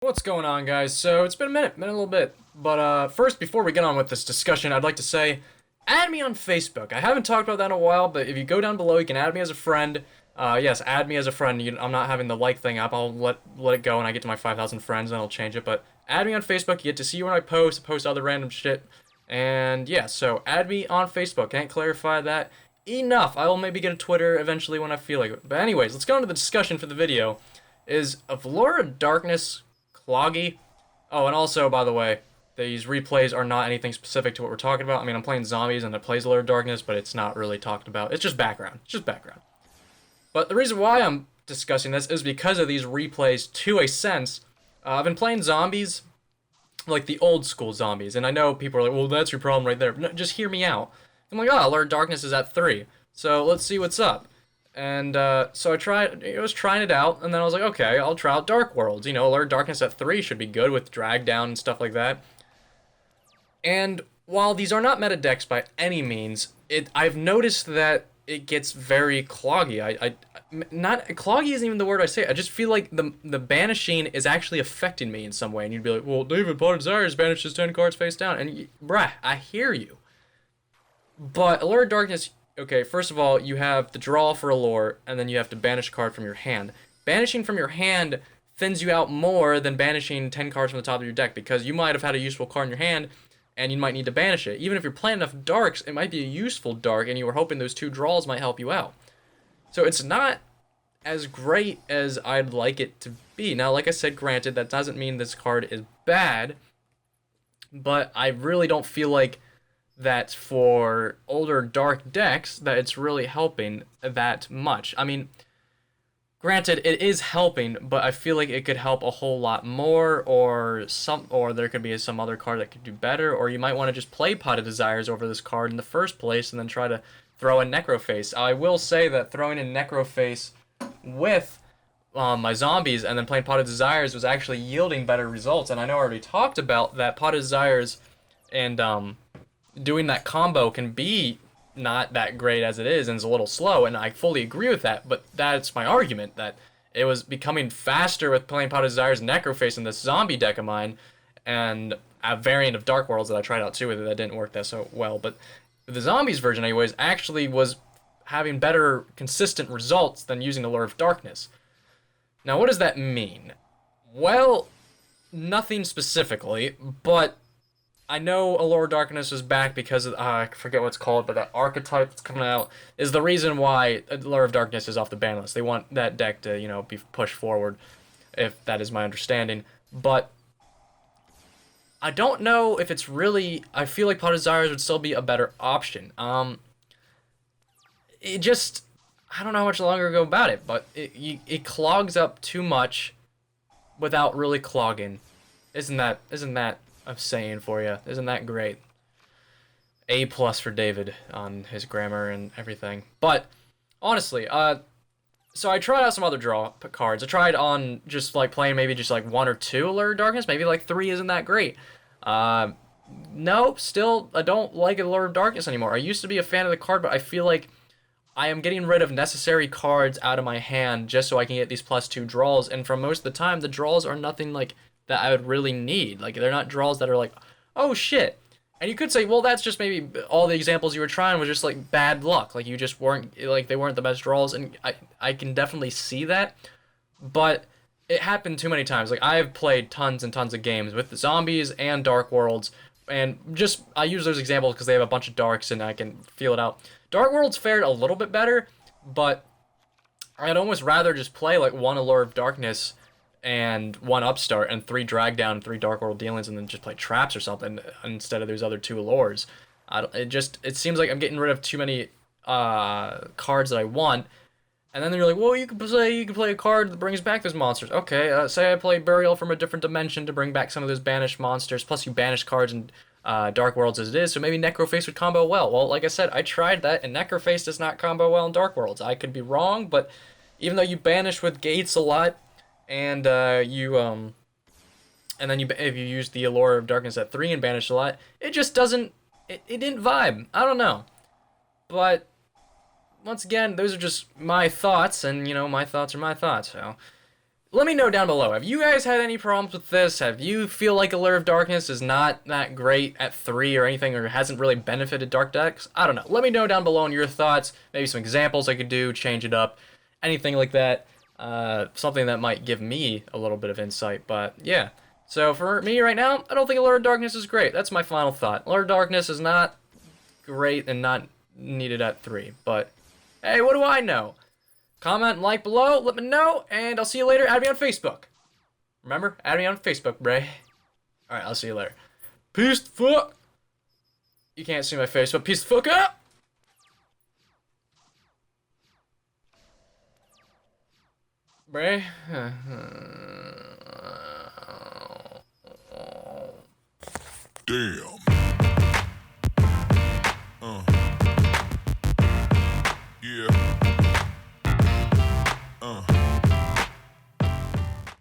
What's going on, guys? So it's been a little bit. But first, before we get on with this discussion, I'd like to say, add me on Facebook. I haven't talked about that in a while, but if you go down below, you can add me as a friend. Yes, add me as a friend. I'm not having the like thing up. I'll let it go when I get to my 5,000 friends, and I'll change it. But add me on Facebook. You get to see when I post other random shit. And yeah, so add me on Facebook. Can't clarify that enough. I will maybe get a Twitter eventually when I feel like it. But anyways, let's go into the discussion for the video. Is Allure of Darkness Cloggy? Oh, and also, by the way, these replays are not anything specific to what we're talking about. I mean, I'm playing zombies and it plays Allure of Darkness, but it's not really talked about. It's just background. It's just background. But the reason why I'm discussing this is because of these replays to a sense. I've been playing zombies, like the old school zombies, and I know people are like, well, that's your problem right there. No, just hear me out. I'm like, oh, Allure of Darkness is at 3, so let's see what's up. And so I was trying it out, and then I was like, okay, I'll try out Dark Worlds. You know, Allure of Darkness at 3 should be good with drag down and stuff like that. And while these are not meta decks by any means, I've noticed that it gets very cloggy. Not cloggy isn't even the word I say. I just feel like the banishing is actually affecting me in some way. And you'd be like, well, David, Pot of Desires banishes 10 cards face down. And bruh, I hear you. But Allure of Darkness, okay, first of all, you have the draw for Allure, and then you have to banish a card from your hand. Banishing from your hand thins you out more than banishing 10 cards from the top of your deck, because you might have had a useful card in your hand, and you might need to banish it. Even if you're playing enough darks, it might be a useful dark, and you were hoping those 2 draws might help you out. So it's not as great as I'd like it to be. Now, like I said, granted, that doesn't mean this card is bad, but I really don't feel like that for older dark decks that it's really helping that much. I mean, granted, it is helping, but I feel like it could help a whole lot more, or there could be some other card that could do better, or you might want to just play Pot of Desires over this card in the first place and then try to throw in Necro Face. I will say that throwing in Necro Face with my zombies and then playing Pot of Desires was actually yielding better results, and I know I already talked about that Pot of Desires and doing that combo can be not that great as it is and is a little slow, and I fully agree with that, but that's my argument, that it was becoming faster with playing Pot of Desires and Necroface in this zombie deck of mine, and a variant of Dark Worlds that I tried out too with it that didn't work that so well, but the zombies version anyways actually was having better consistent results than using Allure of Darkness. Now what does that mean? Well, nothing specifically, but I know Allure of Darkness is back because of, I forget what it's called, but that archetype that's coming out is the reason why Allure of Darkness is off the ban list. They want that deck to, be pushed forward, if that is my understanding. But I don't know if it's really, I feel like Pot of Desires would still be a better option. It just, I don't know how much longer to go about it, but it clogs up too much without really clogging. Isn't that a saying for you? Isn't that great? A+ for David on his grammar and everything. But honestly, so I tried out some other draw cards. I tried on just like playing maybe just like 1 or 2 Allure of Darkness. Maybe like 3 isn't that great. Nope, still I don't like Allure of Darkness anymore. I used to be a fan of the card, but I feel like I am getting rid of necessary cards out of my hand just so I can get these +2 draws, and for most of the time the draws are nothing like that I would really need. Like, they're not draws that are like, oh shit. And you could say, well, that's just maybe all the examples you were trying was just like bad luck. Like, you just weren't, like, they weren't the best draws, and I can definitely see that, but it happened too many times. Like, I've played tons and tons of games with the zombies and Dark Worlds, and just, I use those examples because they have a bunch of darks and I can feel it out. Dark Worlds fared a little bit better, but I'd almost rather just play like 1 Allure of Darkness and 1 Upstart and 3 Drag Down and 3 Dark World Dealings, and then just play Traps or something instead of those other 2 Allures. It seems like I'm getting rid of too many cards that I want, and then you're like, well, you can play a card that brings back those monsters. Okay, say I play Burial from a different dimension to bring back some of those banished monsters, plus you banish cards in Dark Worlds as it is, so maybe Necro Face would combo well. Well, like I said, I tried that, and Necro Face does not combo well in Dark Worlds. I could be wrong, but even though you banish with gates a lot, and and then if you use the Allure of Darkness at 3 and banish a lot, it just doesn't, it didn't vibe. I don't know. But once again, those are just my thoughts, and my thoughts are my thoughts. So let me know down below. Have you guys had any problems with this? Have you feel like Allure of Darkness is not that great at 3 or anything, or hasn't really benefited dark decks? I don't know. Let me know down below on your thoughts. Maybe some examples I could do, change it up, anything like that. Something that might give me a little bit of insight. But yeah. So for me right now, I don't think Allure of Darkness is great. That's my final thought. Allure of Darkness is not great and not needed at 3. But hey, what do I know? Comment and like below, let me know, and I'll see you later. Add me on Facebook. Remember, add me on Facebook, Bray. Alright, I'll see you later. Peace the fuck. You can't see my face, but peace the fuck up. Bray. Damn.